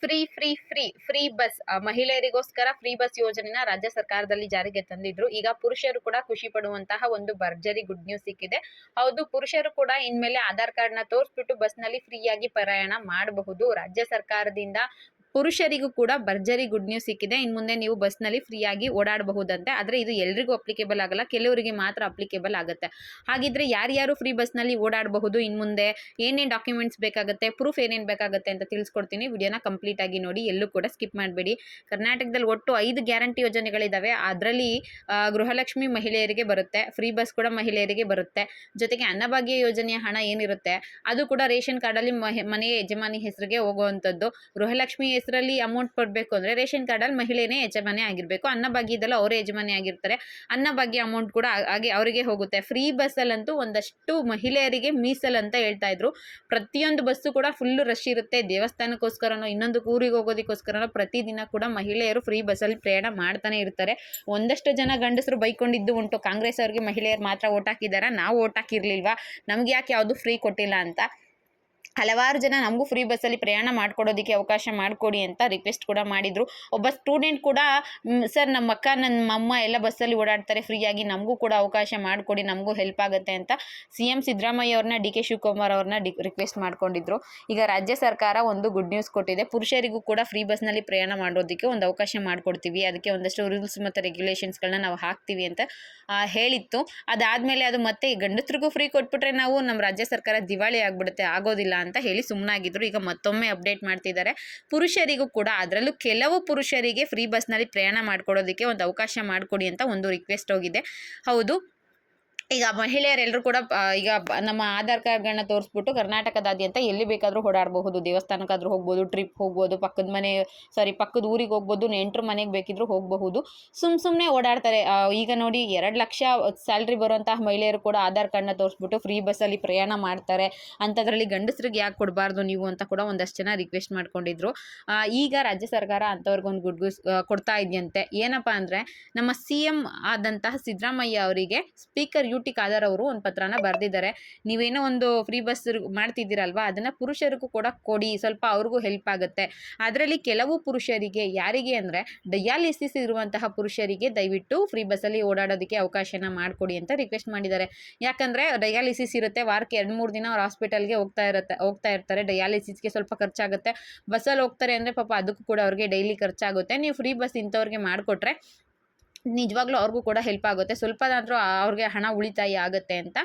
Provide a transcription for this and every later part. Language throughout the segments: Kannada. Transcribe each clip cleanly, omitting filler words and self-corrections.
ಫ್ರೀ ಬಸ್ ಮಹಿಳೆಯರಿಗೋಸ್ಕರ ಫ್ರೀ ಬಸ್ ಯೋಜನೆನ ರಾಜ್ಯ ಸರ್ಕಾರದಲ್ಲಿ ಜಾರಿಗೆ ತಂದಿದ್ರು. ಈಗ ಪುರುಷರು ಕೂಡ ಖುಷಿ ಪಡುವಂತಹ ಒಂದು ಭರ್ಜರಿ ಗುಡ್ ನ್ಯೂಸ್ ಸಿಕ್ಕಿದೆ. ಹೌದು, ಪುರುಷರು ಕೂಡ ಇನ್ಮೇಲೆ ಆಧಾರ್ ಕಾರ್ಡ್ ನ ತೋರಿಸ್ಬಿಟ್ಟು ಬಸ್ ನಲ್ಲಿ ಫ್ರೀಯಾಗಿ ಪ್ರಯಾಣ ಮಾಡಬಹುದು. ರಾಜ್ಯ ಸರ್ಕಾರದಿಂದ ಪುರುಷರಿಗೂ ಕೂಡ ಭರ್ಜರಿ ಗುಡ್ ನ್ಯೂಸ್ ಸಿಕ್ಕಿದೆ. ಇನ್ ಮುಂದೆ ನೀವು ಬಸ್ ನಲ್ಲಿ ಫ್ರೀಯಾಗಿ ಓಡಾಡಬಹುದಂತೆ. ಆದ್ರೆ ಇದು ಎಲ್ರಿಗೂ ಅಪ್ಲಿಕೇಬಲ್ ಆಗಲ್ಲ, ಕೆಲವರಿಗೆ ಮಾತ್ರ ಅಪ್ಲಿಕೇಬಲ್ ಆಗುತ್ತೆ. ಹಾಗಿದ್ರೆ ಯಾರ್ಯಾರು ಫ್ರೀ ಬಸ್ ನಲ್ಲಿ ಓಡಾಡಬಹುದು, ಇನ್ ಮುಂದೆ ಏನೇನ್ ಡಾಕ್ಯುಮೆಂಟ್ಸ್ ಬೇಕಾಗುತ್ತೆ, ಪ್ರೂಫ್ ಏನೇನ್ ಬೇಕಾಗುತ್ತೆ ಅಂತ ತಿಳಿಸ್ಕೊಡ್ತೀನಿ. ವಿಡಿಯೋನ ಕಂಪ್ಲೀಟ್ ಆಗಿ ನೋಡಿ, ಎಲ್ಲೂ ಕೂಡ ಸ್ಕಿಪ್ ಮಾಡಬೇಡಿ. ಕರ್ನಾಟಕದಲ್ಲಿ ಒಟ್ಟು 5 ಗ್ಯಾರಂಟಿ ಯೋಜನೆಗಳಿದಾವೆ. ಅದರಲ್ಲಿ ಗೃಹಲಕ್ಷ್ಮಿ ಮಹಿಳೆಯರಿಗೆ ಬರುತ್ತೆ, ಫ್ರೀ ಬಸ್ ಕೂಡ ಮಹಿಳೆಯರಿಗೆ ಬರುತ್ತೆ. ಜೊತೆಗೆ ಅನ್ನಭಾಗ್ಯ ಯೋಜನೆಯ ಹಣ ಏನಿರುತ್ತೆ ಅದು ಕೂಡ ರೇಷನ್ ಕಾರ್ಡ್ ಅಲ್ಲಿ ಮನೆಯ ಯಜಮಾನಿ ಹೆಸರಿಗೆ ಹೋಗುವಂತದ್ದು. ಗೃಹಲಕ್ಷ್ಮಿ ಹೆಸರಲ್ಲಿ ಅಮೌಂಟ್ ಕೊಡಬೇಕು ಅಂದ್ರೆ ರೇಷನ್ ಕಾರ್ಡ್ ಅಲ್ಲಿ ಮಹಿಳೆನೇ ಯಜಮಾನಿ ಆಗಿರ್ಬೇಕು. ಅನ್ನಭಾಗ್ಯದಲ್ಲೂ ಅವರೇ ಯಜಮಾನಿ ಆಗಿರ್ತಾರೆ. ಅನ್ನಭಾಗ್ಯ ಅಮೌಂಟ್ ಕೂಡ ಹಾಗೆ ಅವರಿಗೆ ಹೋಗುತ್ತೆ. ಫ್ರೀ ಬಸ್ ಅಲ್ಲಂತೂ ಒಂದಷ್ಟು ಮಹಿಳೆಯರಿಗೆ ಮೀಸಲ್ ಅಂತ ಹೇಳ್ತಾ ಇದ್ರು. ಪ್ರತಿಯೊಂದು ಬಸ್ಸು ಕೂಡ ಫುಲ್ ರಶ್ ಇರುತ್ತೆ. ದೇವಸ್ಥಾನಕ್ಕೋಸ್ಕರನೋ ಇನ್ನೊಂದು ಊರಿಗೆ ಹೋಗೋದಕ್ಕೋಸ್ಕರನೋ ಪ್ರತಿದಿನ ಕೂಡ ಮಹಿಳೆಯರು ಫ್ರೀ ಬಸ್ಸಲ್ಲಿ ಪ್ರಯಾಣ ಮಾಡ್ತಾನೆ ಇರ್ತಾರೆ. ಒಂದಷ್ಟು ಜನ ಗಂಡಸರು ಬೈಕೊಂಡಿದ್ದು ಉಂಟು, ಕಾಂಗ್ರೆಸ್ ಅವರಿಗೆ ಮಹಿಳೆಯರು ಮಾತ್ರ ಓಟ್ ಹಾಕಿದಾರ, ನಾವು ಓಟ್ ಹಾಕಿರ್ಲಿಲ್ವಾ, ನಮ್ಗೆ ಯಾಕೆ ಯಾವುದು ಫ್ರೀ ಕೊಟ್ಟಿಲ್ಲ ಅಂತ. ಹಲವಾರು ಜನ ನಮಗೂ ಫ್ರೀ ಬಸ್ಸಲ್ಲಿ ಪ್ರಯಾಣ ಮಾಡ್ಕೊಡೋದಕ್ಕೆ ಅವಕಾಶ ಮಾಡಿಕೊಡಿ ಅಂತ ರಿಕ್ವೆಸ್ಟ್ ಕೂಡ ಮಾಡಿದ್ರು. ಒಬ್ಬ ಸ್ಟೂಡೆಂಟ್ ಕೂಡ ಸರ್ ನಮ್ಮ ಅಕ್ಕ ನನ್ನ ಅಮ್ಮ ಎಲ್ಲ ಬಸ್ಸಲ್ಲಿ ಓಡಾಡ್ತಾರೆ ಫ್ರೀಯಾಗಿ, ನಮಗೂ ಕೂಡ ಅವಕಾಶ ಮಾಡಿಕೊಡಿ, ನಮಗೂ ಹೆಲ್ಪ್ ಆಗುತ್ತೆ ಅಂತ CM ಸಿದ್ದರಾಮಯ್ಯ ಅವ್ರನ್ನ DK ಶಿವಕುಮಾರ್ ಅವ್ರನ್ನ ರಿಕ್ವೆಸ್ಟ್ ಮಾಡ್ಕೊಂಡಿದ್ರು. ಈಗ ರಾಜ್ಯ ಸರ್ಕಾರ ಒಂದು ಗುಡ್ ನ್ಯೂಸ್ ಕೊಟ್ಟಿದೆ. ಪುರುಷರಿಗೂ ಕೂಡ ಫ್ರೀ ಬಸ್ನಲ್ಲಿ ಪ್ರಯಾಣ ಮಾಡೋದಕ್ಕೆ ಒಂದು ಅವಕಾಶ ಮಾಡಿಕೊಡ್ತೀವಿ, ಅದಕ್ಕೆ ಒಂದಷ್ಟು ರೂಲ್ಸ್ ಮತ್ತು ರೆಗ್ಯುಲೇಷನ್ಸ್ಗಳನ್ನ ನಾವು ಹಾಕ್ತೀವಿ ಅಂತ ಹೇಳಿತ್ತು. ಅದಾದಮೇಲೆ ಅದು ಮತ್ತೆ ಗಂಡಸರಿಗೂ ಫ್ರೀ ಕೊಟ್ಬಿಟ್ರೆ ನಾವು ನಮ್ಮ ರಾಜ್ಯ ಸರ್ಕಾರ ದಿವಾಳಿ ಆಗಿಬಿಡುತ್ತೆ, ಆಗೋದಿಲ್ಲ ಅಂತ ಹೇಳಿ ಸುಮ್ಮನಾಗಿದ್ರು. ಈಗ ಮತ್ತೊಮ್ಮೆ ಅಪ್ಡೇಟ್ ಮಾಡ್ತಿದ್ದಾರೆ. ಪುರುಷರಿಗೂ ಕೂಡ, ಅದರಲ್ಲೂ ಕೆಲವು ಪುರುಷರಿಗೆ ಫ್ರೀ ಬಸ್ನಲ್ಲಿ ಪ್ರಯಾಣ ಮಾಡ್ಕೊಡೋದಕ್ಕೆ ಒಂದು ಅವಕಾಶ ಮಾಡಿಕೊಡಿ ಅಂತ ಒಂದು ರಿಕ್ವೆಸ್ಟ್ ಹೋಗಿದೆ. ಹೌದು, ಈಗ ಮಹಿಳೆಯರೆಲ್ಲರೂ ಕೂಡ ಈಗ ನಮ್ಮ ಆಧಾರ್ ಕಾರ್ಡ್ಗಳನ್ನ ತೋರಿಸ್ಬಿಟ್ಟು ಕರ್ನಾಟಕದಾದ್ಯಂತ ಎಲ್ಲಿ ಬೇಕಾದರೂ ಓಡಾಡಬಹುದು. ದೇವಸ್ಥಾನಕ್ಕಾದ್ರೂ ಹೋಗ್ಬೋದು, ಟ್ರಿಪ್ ಹೋಗ್ಬೋದು, ಪಕ್ಕದ ಊರಿಗೆ ಹೋಗ್ಬೋದು, ನೆಂಟರು ಮನೆಗೆ ಬೇಕಿದ್ರೂ ಹೋಗಬಹುದು. ಸುಮ್ಮನೆ ಓಡಾಡ್ತಾರೆ. ಈಗ ನೋಡಿ 2 ಲಕ್ಷ ಸ್ಯಾಲ್ರಿ ಬರುವಂತಹ ಮಹಿಳೆಯರು ಕೂಡ ಆಧಾರ್ ಕಾರ್ಡ್ನ ತೋರಿಸ್ಬಿಟ್ಟು ಫ್ರೀ ಬಸ್ಸಲ್ಲಿ ಪ್ರಯಾಣ ಮಾಡ್ತಾರೆ. ಅಂಥದ್ರಲ್ಲಿ ಗಂಡಸರಿಗೆ ಯಾಕೆ ಕೊಡಬಾರ್ದು ನೀವು ಅಂತ ಕೂಡ ಒಂದಷ್ಟು ಜನ ರಿಕ್ವೆಸ್ಟ್ ಮಾಡ್ಕೊಂಡಿದ್ರು. ಈಗ ರಾಜ್ಯ ಸರ್ಕಾರ ಅಂಥವ್ರಿಗೊಂದು ಗುಡ್ ನ್ಯೂಸ್ ಕೊಡ್ತಾ ಇದೆಯಂತೆ. ಏನಪ್ಪ ಅಂದರೆ, ನಮ್ಮ CM ಆದಂತಹ ಸಿದ್ದರಾಮಯ್ಯ ಅವರಿಗೆ ಸ್ಪೀಕರ್ UT ಖಾದರ್ ಅವರು ಒಂದು ಪತ್ರನ ಬರೆದಿದ್ದಾರೆ. ನೀವೇನೋ ಒಂದು ಫ್ರೀ ಬಸ್ ಮಾಡ್ತಿದ್ದೀರಲ್ವಾ, ಅದನ್ನ ಪುರುಷರಿಗೂ ಕೂಡ ಕೊಡಿ, ಸ್ವಲ್ಪ ಅವ್ರಿಗೂ ಹೆಲ್ಪ್ ಆಗುತ್ತೆ. ಅದರಲ್ಲಿ ಕೆಲವು ಪುರುಷರಿಗೆ, ಯಾರಿಗೆ ಅಂದರೆ ಡಯಾಲಿಸಿಸ್ ಇರುವಂತಹ ಪುರುಷರಿಗೆ ದಯವಿಟ್ಟು ಫ್ರೀ ಬಸ್ಸಲ್ಲಿ ಓಡಾಡೋದಕ್ಕೆ ಅವಕಾಶನ ಮಾಡಿಕೊಡಿ ಅಂತ ರಿಕ್ವೆಸ್ಟ್ ಮಾಡಿದ್ದಾರೆ. ಯಾಕಂದರೆ ಡಯಾಲಿಸಿಸ್ ಇರುತ್ತೆ, ವಾರಕ್ಕೆ 2-3 ದಿನ ಅವ್ರು ಹಾಸ್ಪಿಟಲ್ಗೆ ಹೋಗ್ತಾ ಇರ್ತಾರೆ. ಡಯಾಲಿಸಿಸ್ಗೆ ಸ್ವಲ್ಪ ಖರ್ಚಾಗುತ್ತೆ. ಬಸ್ಸಲ್ಲಿ ಹೋಗ್ತಾರೆ ಅಂದರೆ ಪಾಪ ಅದಕ್ಕೂ ಕೂಡ ಅವ್ರಿಗೆ ಡೈಲಿ ಖರ್ಚಾಗುತ್ತೆ. ನೀವು ಫ್ರೀ ಬಸ್ ಇಂಥವ್ರಿಗೆ ಮಾಡಿಕೊಟ್ರೆ ನಿಜವಾಗ್ಲೂ ಅವ್ರಿಗೂ ಕೂಡ ಹೆಲ್ಪ್ ಆಗುತ್ತೆ, ಸ್ವಲ್ಪದಾದರೂ ಅವ್ರಿಗೆ ಹಣ ಉಳಿತಾಯ ಆಗುತ್ತೆ ಅಂತ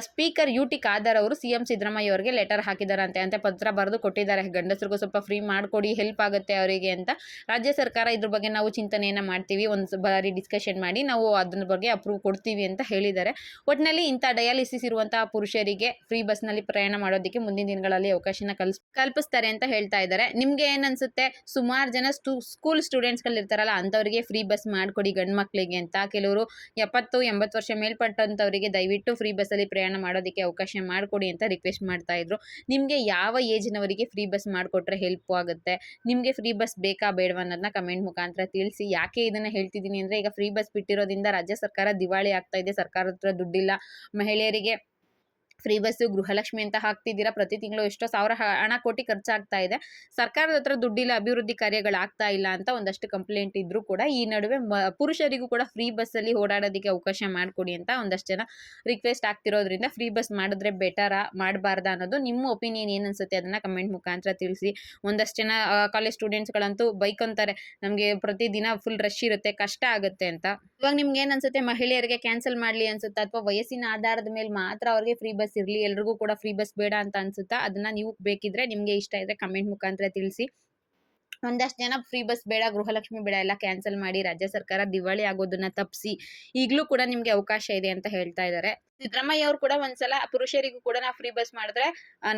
ಸ್ಪೀಕರ್ UT ಖಾದರ್ ಅವರು CM ಸಿದ್ದರಾಮಯ್ಯ ಅವರಿಗೆ ಲೆಟರ್ ಹಾಕಿದಾರಂತೆ. ಅಂತ ಪತ್ರ ಬರೆದು ಕೊಟ್ಟಿದ್ದಾರೆ. ಗಂಡಸರಿಗೂ ಸ್ವಲ್ಪ ಫ್ರೀ ಮಾಡಿಕೊಡಿ, ಹೆಲ್ಪ್ ಆಗುತ್ತೆ ಅವರಿಗೆ ಅಂತ. ರಾಜ್ಯ ಸರ್ಕಾರ ಇದ್ರ ಬಗ್ಗೆ ನಾವು ಚಿಂತನೆಯನ್ನು ಮಾಡ್ತೀವಿ, ಒಂದು ಬಾರಿ ಡಿಸ್ಕಷನ್ ಮಾಡಿ ನಾವು ಅದ್ರ ಬಗ್ಗೆ ಅಪ್ರೂವ್ ಕೊಡ್ತೀವಿ ಅಂತ ಹೇಳಿದ್ದಾರೆ. ಒಟ್ಟಿನಲ್ಲಿ ಇಂಥ ಡಯಾಲಿಸಿಸ್ ಇರುವಂತಹ ಪುರುಷರಿಗೆ ಫ್ರೀ ಬಸ್ನಲ್ಲಿ ಪ್ರಯಾಣ ಮಾಡೋದಕ್ಕೆ ಮುಂದಿನ ದಿನಗಳಲ್ಲಿ ಅವಕಾಶನ ಕಲ್ಪಿಸ್ತಾರೆ ಅಂತ ಹೇಳ್ತಾ ಇದ್ದಾರೆ. ನಿಮ್ಗೆ ಏನನ್ಸುತ್ತೆ? ಸುಮಾರು ಜನ ಸ್ಕೂಲ್ ಸ್ಟೂಡೆಂಟ್ಸ್ಗಳು ಇರ್ತಾರಲ್ಲ, ಅಂಥವ್ರಿಗೆ ಫ್ರೀ ಬಸ್ ಮಾಡಿಕೊಡಿ ಗಂಡು ಮಕ್ಕಳಿಗೆ ಅಂತ. ಕೆಲವರು 70-80 ವರ್ಷ ಮೇಲ್ಪಟ್ಟಂಥವರಿಗೆ ದಯವಿಟ್ಟು ಫ್ರೀ ಬಸ್ಸಲ್ಲಿ ಪ್ರಯಾಣ ಮಾಡೋದಕ್ಕೆ ಅವಕಾಶ ಮಾಡಿಕೊಡಿ ಅಂತ ರಿಕ್ವೆಸ್ಟ್ ಮಾಡ್ತಾ ಇದ್ರು. ನಿಮಗೆ ಯಾವ ಏಜ್ನವರಿಗೆ ಫ್ರೀ ಬಸ್ ಮಾಡಿಕೊಟ್ರೆ ಹೆಲ್ಪ್ ಆಗುತ್ತೆ? ನಿಮಗೆ ಫ್ರೀ ಬಸ್ ಬೇಕಾ ಬೇಡವಾ ಅನ್ನೋದನ್ನ ಕಮೆಂಟ್ ಮುಖಾಂತರ ತಿಳಿಸಿ. ಯಾಕೆ ಇದನ್ನು ಹೇಳ್ತಿದ್ದೀನಿ ಅಂದರೆ, ಈಗ ಫ್ರೀ ಬಸ್ ಬಿಟ್ಟಿರೋದ್ರಿಂದ ರಾಜ್ಯ ಸರ್ಕಾರ ದಿವಾಳಿ ಆಗ್ತಾ ಇದೆ. ಸರ್ಕಾರದ ಹತ್ರ ದುಡ್ಡಿಲ್ಲ. ಮಹಿಳೆಯರಿಗೆ ಫ್ರೀ ಬಸ್ಸು, ಗೃಹಲಕ್ಷ್ಮಿ ಅಂತ ಹಾಕ್ತಿದ್ದೀರಾ, ಪ್ರತಿ ತಿಂಗಳು ಎಷ್ಟೋ ಸಾವಿರ ಹಣ ಕೋಟಿ ಖರ್ಚಾಗ್ತಾ ಇದೆ. ಸರ್ಕಾರದ ಹತ್ರ ದುಡ್ಡಿಲ್ಲ, ಅಭಿವೃದ್ಧಿ ಕಾರ್ಯಗಳಾಗ್ತಾ ಇಲ್ಲ ಅಂತ ಒಂದಷ್ಟು ಕಂಪ್ಲೇಂಟ್ ಇದ್ರೂ ಕೂಡ ಈ ನಡುವೆ ಪುರುಷರಿಗೂ ಕೂಡ ಫ್ರೀ ಬಸ್ಸಲ್ಲಿ ಓಡಾಡೋದಕ್ಕೆ ಅವಕಾಶ ಮಾಡಿಕೊಡಿ ಅಂತ ಒಂದಷ್ಟು ಜನ ರಿಕ್ವೆಸ್ಟ್ ಆಗ್ತಿರೋದ್ರಿಂದ ಫ್ರೀ ಬಸ್ ಮಾಡಿದ್ರೆ ಬೆಟರಾ ಮಾಡಬಾರ್ದಾ ಅನ್ನೋದು ನಿಮ್ಮ ಒಪಿನಿಯನ್ ಏನು ಅನ್ಸುತ್ತೆ ಅದನ್ನು ಕಮೆಂಟ್ ಮುಖಾಂತರ ತಿಳಿಸಿ. ಒಂದಷ್ಟು ಜನ ಕಾಲೇಜ್ ಸ್ಟೂಡೆಂಟ್ಸ್ಗಳಂತೂ ಬೈಕೊಂತಾರೆ, ನಮಗೆ ಪ್ರತಿದಿನ ಫುಲ್ ರಶ್ ಇರುತ್ತೆ, ಕಷ್ಟ ಆಗುತ್ತೆ ಅಂತ. ಇವಾಗ ನಿಮ್ಗೆ ಏನು ಅನ್ಸುತ್ತೆ? ಮಹಿಳೆಯರಿಗೆ ಕ್ಯಾನ್ಸಲ್ ಮಾಡಲಿ ಅನ್ಸುತ್ತಾ, ಅಥವಾ ವಯಸ್ಸಿನ ಆಧಾರದ ಮೇಲೆ ಮಾತ್ರ ಅವ್ರಿಗೆ ಫ್ರೀ ಬಸ್ ಇರಲಿ, ಎಲ್ರಿಗೂ ಕೂಡ ಫ್ರೀ ಬಸ್ ಬೇಡ ಅಂತ ಅನ್ಸುತ್ತಾ? ಅದನ್ನ ನೀವು ಬೇಕಿದ್ರೆ, ನಿಮಗೆ ಇಷ್ಟ ಇದ್ರೆ ಕಮೆಂಟ್ ಮುಖಾಂತರ ತಿಳಿಸಿ. ಒಂದಷ್ಟು ಜನ ಫ್ರೀ ಬಸ್ ಬೇಡ, ಗೃಹಲಕ್ಷ್ಮಿ ಬೇಡ, ಎಲ್ಲ ಕ್ಯಾನ್ಸಲ್ ಮಾಡಿ ರಾಜ್ಯ ಸರ್ಕಾರ ದಿವಾಳಿ ಆಗೋದನ್ನ ತಪ್ಪಿಸಿ, ಈಗಲೂ ಕೂಡ ನಿಮ್ಗೆ ಅವಕಾಶ ಇದೆ ಅಂತ ಹೇಳ್ತಾ ಇದ್ದಾರೆ. ಸಿದ್ದರಾಮಯ್ಯ ಅವರು ಕೂಡ ಒಂದ್ಸಲ ಪುರುಷರಿಗೂ ಕೂಡ ನಾವು ಫ್ರೀ ಬಸ್ ಮಾಡಿದ್ರೆ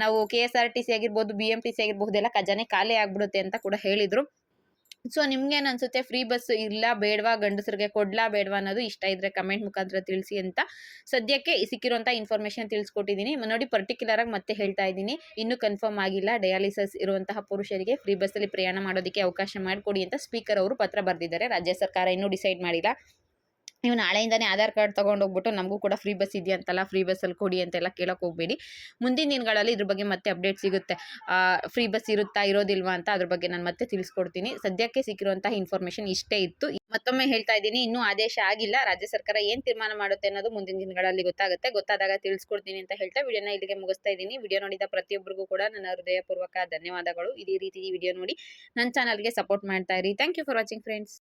ನಾವು KSRTC ಆಗಿರ್ಬೋದು, BMTC ಆಗಿರ್ಬೋದು, ಎಲ್ಲ ಖಜಾನೆ ಖಾಲಿ ಆಗ್ಬಿಡುತ್ತೆ ಅಂತ ಕೂಡ ಹೇಳಿದ್ರು. ಸೊ ನಿಮ್ಗೇನು ಅನ್ಸುತ್ತೆ? ಫ್ರೀ ಬಸ್ ಇಲ್ಲ ಬೇಡವಾ, ಗಂಡಸರಿಗೆ ಕೊಡ್ಲಾ ಬೇಡವಾ ಅನ್ನೋದು ಇಷ್ಟ ಇದ್ರೆ ಕಮೆಂಟ್ ಮುಖಾಂತರ ತಿಳಿಸಿ ಅಂತ ಸದ್ಯಕ್ಕೆ ಸಿಕ್ಕಿರುವಂಥ ಇನ್ಫಾರ್ಮೇಷನ್ ತಿಳಿಸ್ಕೊಟ್ಟಿದ್ದೀನಿ. ನೋಡಿ, ಪರ್ಟಿಕ್ಯುಲರ್ ಆಗಿ ಮತ್ತೆ ಹೇಳ್ತಾ ಇದ್ದೀನಿ, ಇನ್ನೂ ಕನ್ಫರ್ಮ್ ಆಗಿಲ್ಲ. ಡಯಾಲಿಸಿಸ್ ಇರುವಂತಹ ಪುರುಷರಿಗೆ ಫ್ರೀ ಬಸ್ಸಲ್ಲಿ ಪ್ರಯಾಣ ಮಾಡೋದಕ್ಕೆ ಅವಕಾಶ ಮಾಡಿಕೊಡಿ ಅಂತ ಸ್ಪೀಕರ್ ಅವರು ಪತ್ರ ಬರೆದಿದ್ದಾರೆ. ರಾಜ್ಯ ಸರ್ಕಾರ ಇನ್ನೂ ಡಿಸೈಡ್ ಮಾಡಿಲ್ಲ. ನೀವು ನಾಳೆಯಿಂದಾನೇ ಆಧಾರ್ ಕಾರ್ಡ್ ತೊಗೊಂಡೋಗ್ಬಿಟ್ಟು ನಮಗೂ ಕೂಡ ಫ್ರೀ ಬಸ್ ಇದೆಯಂತಲ್ಲ, ಫ್ರೀ ಬಸ್ಸಲ್ಲಿ ಕೊಡಿ ಅಂತೆಲ್ಲ ಕೇಳೋಕೆ ಹೋಗಬೇಡಿ. ಮುಂದಿನ ದಿನಗಳಲ್ಲಿ ಇದ್ರ ಬಗ್ಗೆ ಮತ್ತೆ ಅಪ್ಡೇಟ್ ಸಿಗುತ್ತೆ. ಫ್ರೀ ಬಸ್ ಇರುತ್ತಾ ಇರೋದಿಲ್ವಾ ಅಂತ ಅದ್ರ ಬಗ್ಗೆ ನಾನು ಮತ್ತೆ ತಿಳಿಸ್ಕೊಡ್ತೀನಿ. ಸದ್ಯಕ್ಕೆ ಸಿಕ್ಕಿರುವಂತಹ ಇನ್ಫಾರ್ಮೇಷನ್ ಇಷ್ಟೇ ಇತ್ತು. ಮತ್ತೊಮ್ಮೆ ಹೇಳ್ತಾ ಇದ್ದೀನಿ, ಇನ್ನೂ ಆದೇಶ ಆಗಿಲ್ಲ. ರಾಜ್ಯ ಸರ್ಕಾರ ಏನು ತೀರ್ಮಾನ ಮಾಡುತ್ತೆ ಅನ್ನೋದು ಮುಂದಿನ ದಿನಗಳಲ್ಲಿ ಗೊತ್ತಾಗುತ್ತೆ. ಗೊತ್ತಾದಾಗ ತಿಳಿಸ್ಕೊಡ್ತೀನಿ ಅಂತ ಹೇಳ್ತಾ ವಿಡಿಯೋನ ಇಲ್ಲಿಗೆ ಮುಗಿಸ್ತಾ ಇದ್ದೀನಿ. ವಿಡಿಯೋ ನೋಡಿದ ಪ್ರತಿಯೊಬ್ಬರಿಗೂ ಕೂಡ ನನ್ನ ಹೃದಯಪೂರ್ವಕ ಧನ್ಯವಾದಗಳು. ಇದೇ ರೀತಿ ಈ ವಿಡಿಯೋ ನೋಡಿ ನನ್ನ ಚಾನಲ್ಗೆ ಸಪೋರ್ಟ್ ಮಾಡ್ತಾ ಇರಿ. Thank you for watching friends.